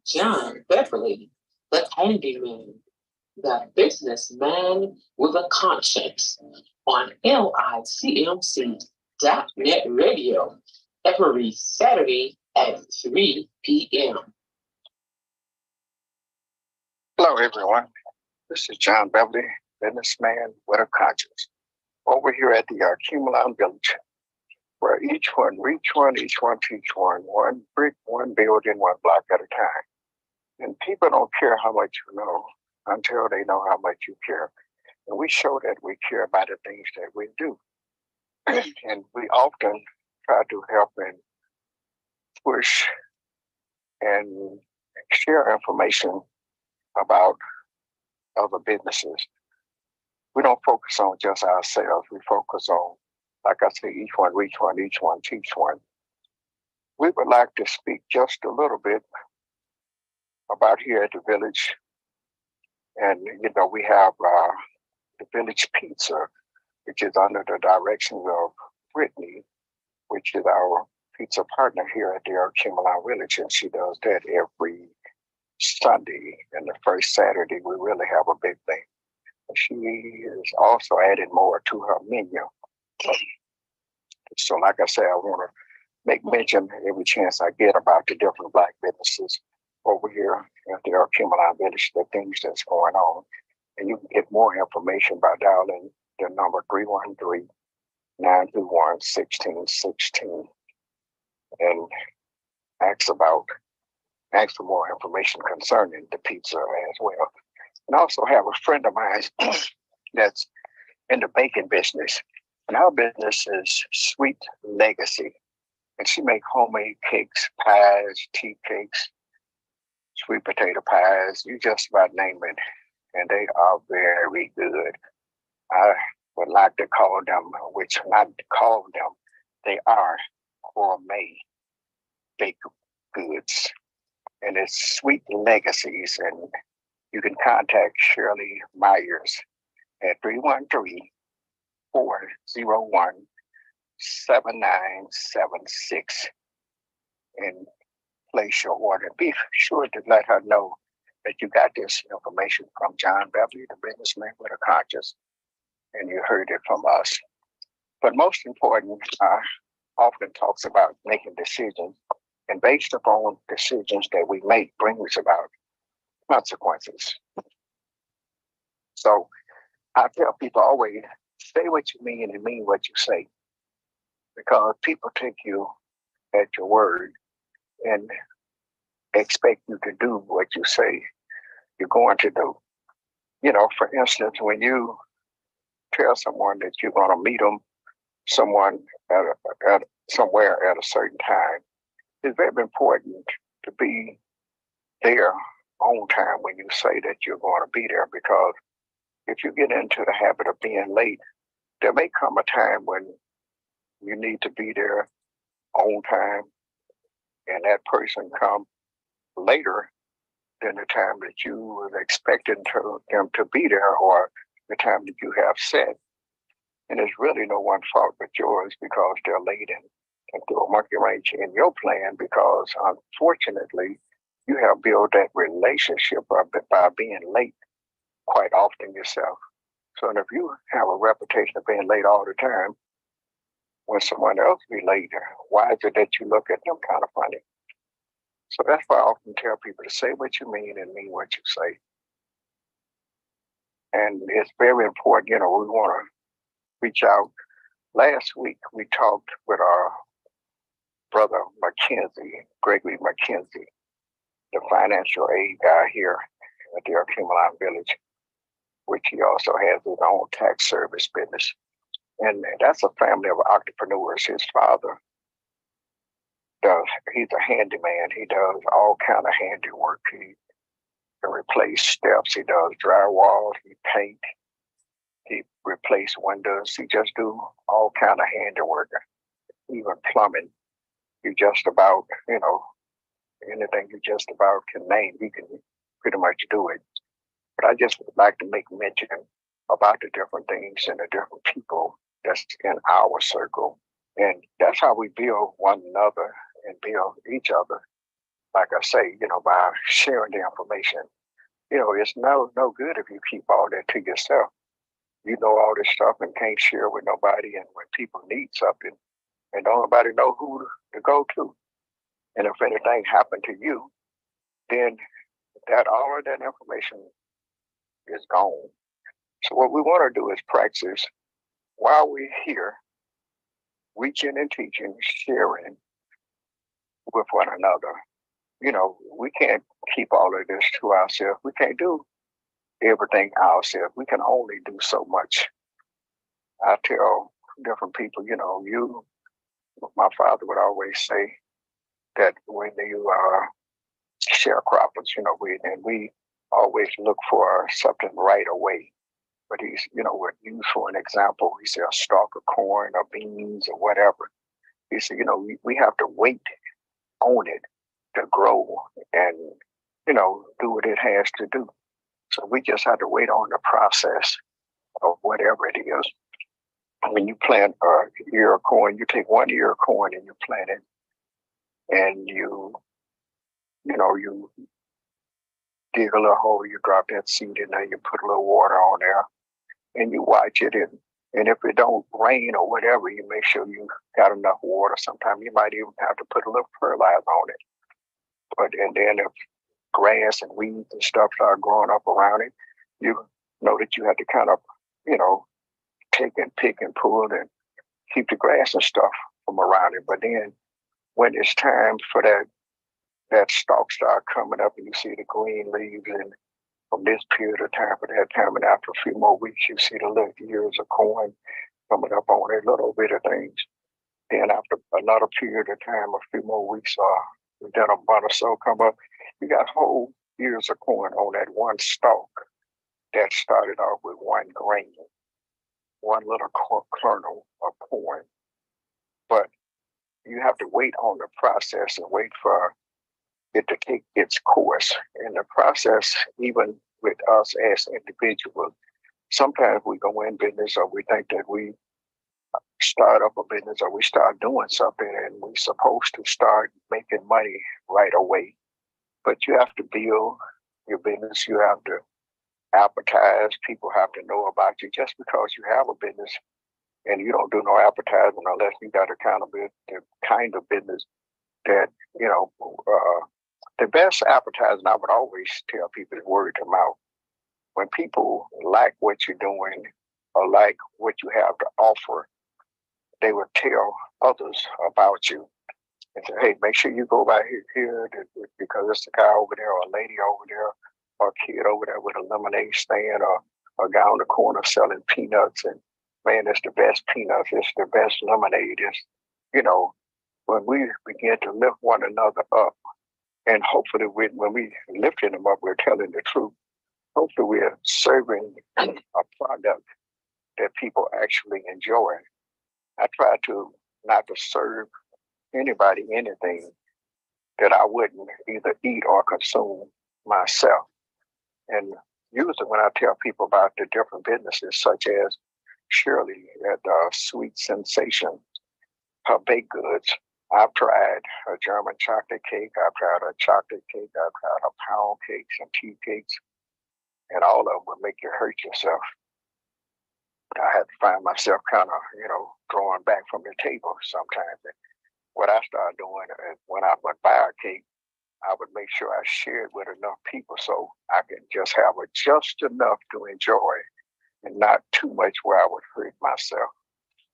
John Beverly, the handyman, the businessman with a conscience on LICMC.net radio every Saturday at 3 p.m. Hello, everyone. This is John Beverly, businessman with a conscience, over here at the Cumulon Village, where each one teach one brick, one building, one block at a time. And people don't care how much you know until they know how much you care. And we show that we care about the things that we do. And we often try to help and push and share information about other businesses. We don't focus on just ourselves. We focus on, like I say, each one teach one. We would like to speak just a little bit about here at the village. And, we have the Village Pizza, which is under the directions of Brittany, which is our pizza partner here at the Cumulon Village. And she does that every Sunday. And the first Saturday, we really have a big thing. She is also adding more to her menu. So like I said, I want to make mention every chance I get about the different Black businesses over here at the Cumulon Village, the things that's going on. And you can get more information by dialing the number 313-921-1616 and ask for more information concerning the pizza as well. And I also have a friend of mine that's in the baking business. And our business is Sweet Legacy. And she makes homemade cakes, pies, tea cakes, sweet potato pies, you just about name it. And they are very good. I would like to call them, they are gourmet baked goods. And it's Sweet Legacies. And you can contact Shirley Myers at 313-401-7976 and place your order. Be sure to let her know that you got this information from John Beverly, the businessman with a conscience, and you heard it from us. But most important, often talks about making decisions, and based upon decisions that we make brings about consequences. So I tell people always, say what you mean and mean what you say, because people take you at your word and expect you to do what you say you're going to do. For instance, when you tell someone that you're going to meet someone somewhere at a certain time, it's very important to be there on time when you say that you're going to be there, because if you get into the habit of being late, there may come a time when you need to be there on time, and that person come later than the time that you was expecting them to be there, or the time that you have set. And it's really no one's fault but yours, because they're late and throw a monkey wrench in your plan, because unfortunately you have built that relationship by being late quite often yourself. So if you have a reputation of being late all the time, when someone else be late, why is it that you look at them kind of funny? So that's why I often tell people to say what you mean and mean what you say. And it's very important, we want to reach out. Last week, we talked with our brother Gregory McKenzie, the financial aid guy here at the Cumulon Village, which he also has his own tax service business. And that's a family of entrepreneurs. His father he's a handyman. He does all kind of handiwork. He can replace steps. He does drywall. He paint. He replace windows. He just do all kind of handiwork, even plumbing. You just about, anything you just about can name, he can pretty much do it. But I just would like to make mention about the different things and the different people that's in our circle. And that's how we build one another and build each other. like I say, by sharing the information, it's no good if you keep all that to yourself. You know all this stuff and can't share with nobody. And when people need something and don't nobody know who to go to, and if anything happened to you, then that all of that information is gone. So what we want to do is practice while we're here, reaching and teaching, sharing with one another. We can't keep all of this to ourselves. We can't do everything ourselves. We can only do so much. I tell different people, my father would always say that when you sharecroppers, we always look for something right away. But he's, would use for an example, he said a stalk of corn or beans or whatever. He said, we have to wait on it to grow and, do what it has to do. So we just have to wait on the process of whatever it is. When you plant a ear of corn, you take 1 ear of corn and you plant it, and you dig a little hole, you drop that seed in there, you put a little water on there, and you watch it. And if it don't rain or whatever, you make sure you got enough water. Sometimes you might even have to put a little fertilizer on it. And then if grass and weeds and stuff start growing up around it, you know that you have to kind of, take and pick and pull and keep the grass and stuff from around it. But then when it's time for that stalk start coming up and you see the green leaves, and from this period of time for that time, and after a few more weeks, you see the little ears of corn coming up on it, little bit of things. Then after another period of time, a few more weeks, then a month or so come up, you got whole ears of corn on that one stalk that started off with one grain, one little kernel of corn. But you have to wait on the process and wait for it to take its course. In the process, even with us as individuals, sometimes we go in business or we think that we start up a business or we start doing something and we're supposed to start making money right away. But you have to build your business. You have to advertise. People have to know about you. Just because you have a business and you don't do no advertising unless you got the kind of business that, the best advertising, I would always tell people, is word of mouth. When people like what you're doing or like what you have to offer, they would tell others about you and say, hey, make sure you go by here because it's a guy over there or a lady over there or a kid over there with a lemonade stand or a guy on the corner selling peanuts. And man, it's the best peanuts. It's the best lemonade. It's, when we begin to lift one another up, and hopefully when we lifting them up, we're telling the truth. Hopefully we're serving a product that people actually enjoy. I try to not to serve anybody anything that I wouldn't either eat or consume myself. And usually when I tell people about the different businesses, such as Shirley at Sweet Sensation, her baked goods, I've tried a German chocolate cake. I've tried a chocolate cake. I've tried a pound cakes and tea cakes, and all of them would make you hurt yourself. I had to find myself kind of, drawing back from the table sometimes. And what I started doing is when I would buy a cake, I would make sure I shared with enough people so I could just have just enough to enjoy and not too much where I would hurt myself.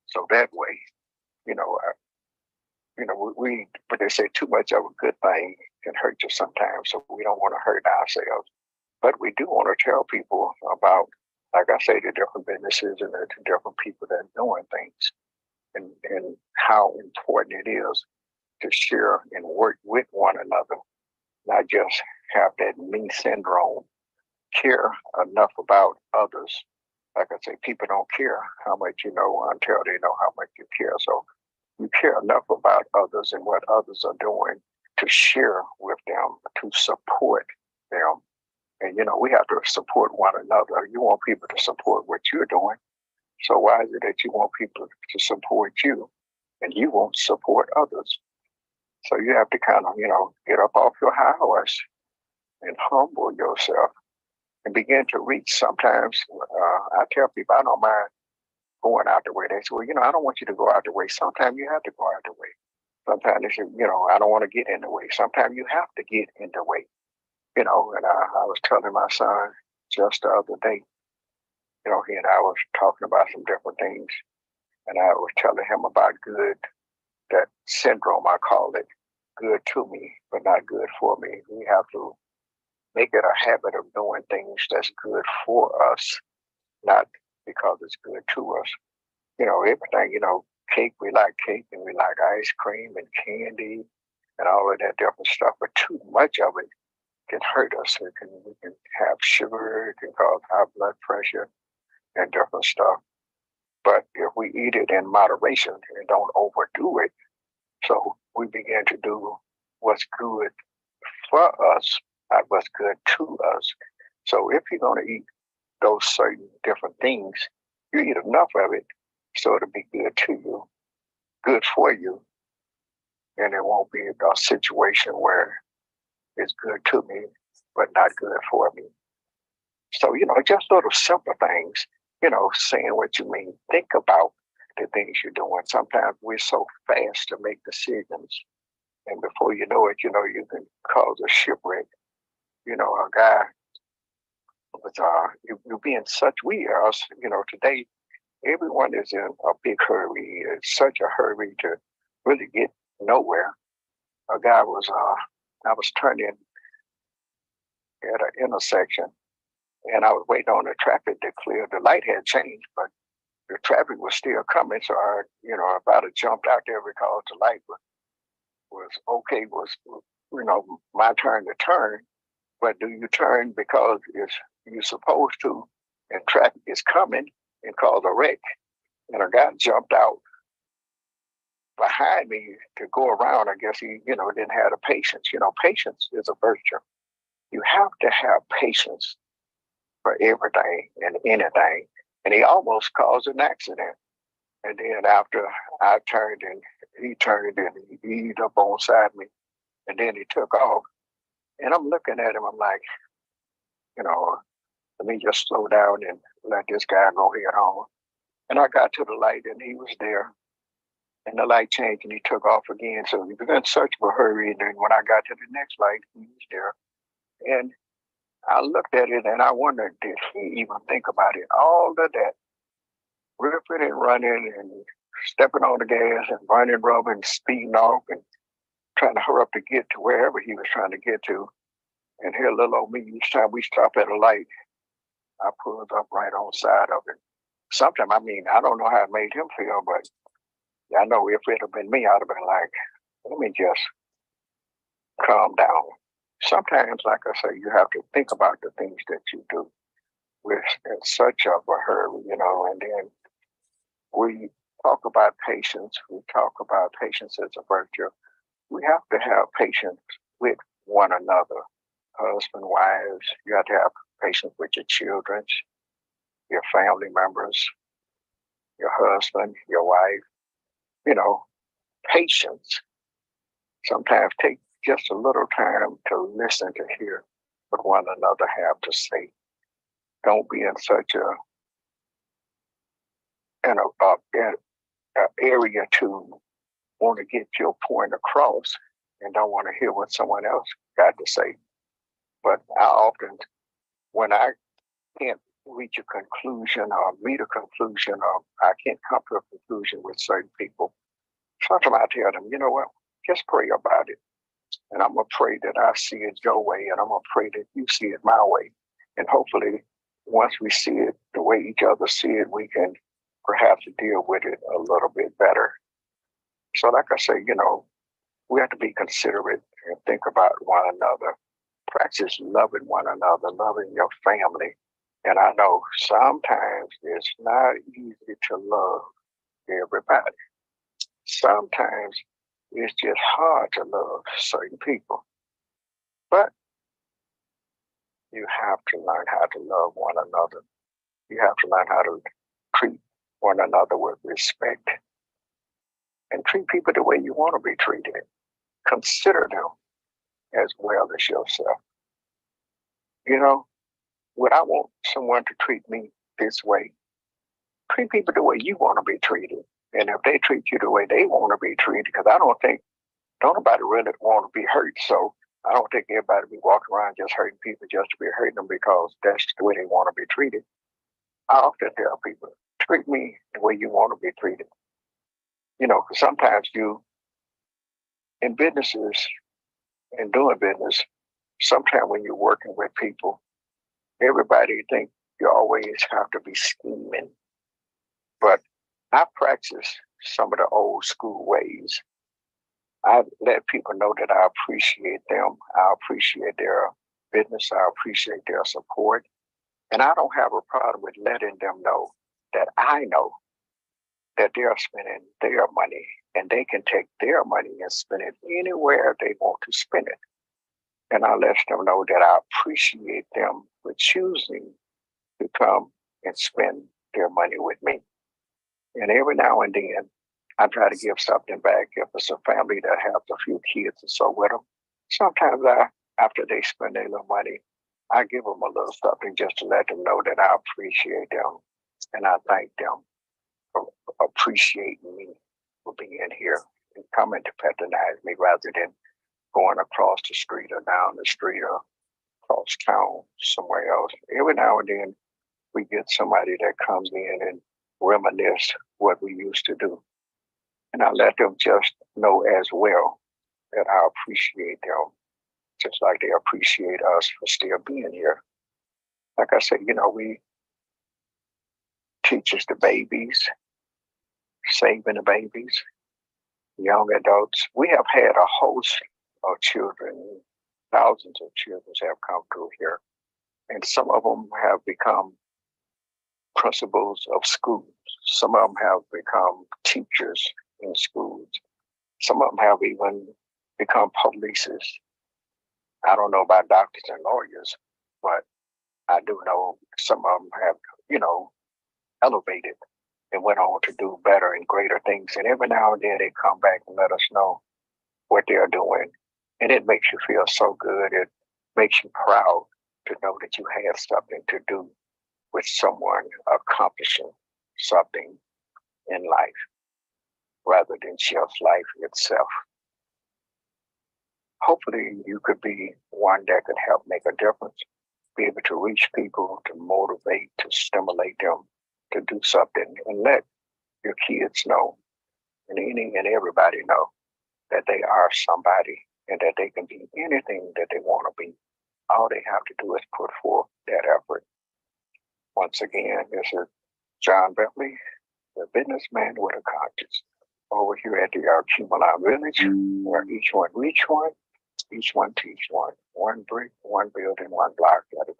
So that way, but they say too much of a good thing can hurt you sometimes. So we don't want to hurt ourselves. But we do want to tell people about, like I say, the different businesses and the different people that are doing things and how important it is to share and work with one another, not just have that me syndrome, care enough about others. Like I say, people don't care how much you know until they know how much you care. So you care enough about others and what others are doing to share with them, to support them. And, we have to support one another. You want people to support what you're doing. So why is it that you want people to support you and you won't support others? So you have to kind of, get up off your high horse and humble yourself and begin to reach. Sometimes I tell people I don't mind going out the way. They say, well, I don't want you to go out the way. Sometimes you have to go out the way. Sometimes they say, I don't want to get in the way. Sometimes you have to get in the way, and I was telling my son just the other day, he and I was talking about some different things, and I was telling him about that syndrome, I call it, good to me, but not good for me. We have to make it a habit of doing things that's good for us, not because it's good to us. Everything, cake, we like cake and we like ice cream and candy and all of that different stuff, but too much of it can hurt us. We can have sugar, it can cause high blood pressure and different stuff. But if we eat it in moderation and don't overdo it, so we begin to do what's good for us, not what's good to us. So if you're going to eat those certain different things, you eat enough of it so it'll be good to you, good for you, and it won't be a situation where it's good to me, but not good for me. So, just little simple things, saying what you mean. Think about the things you're doing. Sometimes we're so fast to make decisions, and before you know it, you can cause a shipwreck. A guy was, you be in such, we are, today, everyone is in a big hurry. It's such a hurry to really get nowhere. A guy was, I was turning at an intersection, and I was waiting on the traffic to clear. The light had changed, but the traffic was still coming. So I, about to jumped out there because the light was okay, my turn to turn. But do you turn because you're supposed to, and traffic is coming and cause a wreck? And a guy jumped out behind me to go around. I guess he, didn't have the patience. Patience is a virtue. You have to have patience for everything and anything. And he almost caused an accident. And then after I turned and he turned and he eased up on side me, and then he took off. And I'm looking at him, I'm like, let me just slow down and let this guy go head on. And I got to the light and he was there. And the light changed and he took off again. So he was in such a hurry. And then when I got to the next light, he was there. And I looked at it and I wondered, did he even think about it? All of that, ripping and running and stepping on the gas and running rubber and speeding off and trying to hurry up to get to wherever he was trying to get to. And here, little old me, each time we stop at a light, I pulled up right on side of it. Sometimes, I don't know how it made him feel, but I know if it had been me, I'd have been like, let me just calm down. Sometimes, like I say, you have to think about the things that you do with such of a hurry, and then we talk about patience. We talk about patience as a virtue. We have to have patience with one another. Husband, wives, you have to have patience with your children, your family members, your husband, your wife. Patience. Sometimes take just a little time to listen to hear what one another have to say. Don't be in such an area to want to get your point across and don't want to hear what someone else got to say. But I often, when I can't reach a conclusion or meet a conclusion or I can't come to a conclusion with certain people, sometimes I tell them, you know what, just pray about it. And I'm going to pray that I see it your way, and I'm going to pray that you see it my way. And hopefully, once we see it the way each other see it, we can perhaps deal with it a little bit better. So like I say, we have to be considerate and think about one another. Practice loving one another, loving your family. And I know sometimes it's not easy to love everybody. Sometimes it's just hard to love certain people. But you have to learn how to love one another. You have to learn how to treat one another with respect and treat people the way you want to be treated. consider them as well as yourself. You know, would I want someone to treat me this way? Treat people the way you want to be treated. And if they treat you the way they want to be treated, because don't nobody really want to be hurt. So I don't think everybody be walking around just hurting people just to be hurting them because that's the way they want to be treated. I often tell people, treat me the way you want to be treated. You know, because sometimes in businesses and doing business, sometimes when you're working with people, everybody think you always have to be scheming. But I practice some of the old school ways. I let people know that I appreciate them. I appreciate their business. I appreciate their support. And I don't have a problem with letting them know that I know that they're spending their money and they can take their money and spend it anywhere they want to spend it. And I let them know that I appreciate them for choosing to come and spend their money with me. And every now and then, I try to give something back. If it's a family that has a few kids or so with them, sometimes after they spend their little money, I give them a little something just to let them know that I appreciate them and I thank them for appreciating me for being here and coming to patronize me rather than going across the street or down the street or across town somewhere else. Every now and then, we get somebody that comes in and reminisce what we used to do. And I let them just know as well that I appreciate them, just like they appreciate us for still being here. Like I said, we teach us the babies, saving the babies, young adults. We have had a host of children, thousands of children have come through here. And some of them have become principals of schools. Some of them have become teachers in schools. Some of them have even become polices. I don't know about doctors and lawyers, but I do know some of them have, elevated and went on to do better and greater things. And every now and then they come back and let us know what they're doing. And it makes you feel so good. It makes you proud to know that you had something to do with someone accomplishing something in life rather than just life itself. Hopefully you could be one that could help make a difference, be able to reach people, to motivate, to stimulate them to do something, and let your kids know and any and everybody know that they are somebody and that they can be anything that they want to be. All they have to do is put forth that effort. Once again, this is John Bentley, the businessman with a conscience, over here at the Cumuli Village, where each one reach one, each one teach one brick, one building, one block at a time.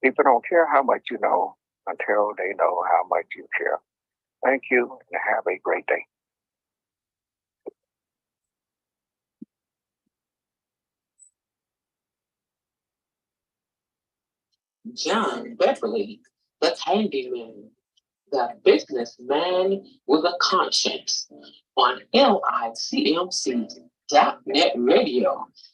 People don't care how much you know until they know how much you care. Thank you and have a great day. John Beverly, the handyman, the businessman with a conscience on LICMC.net radio.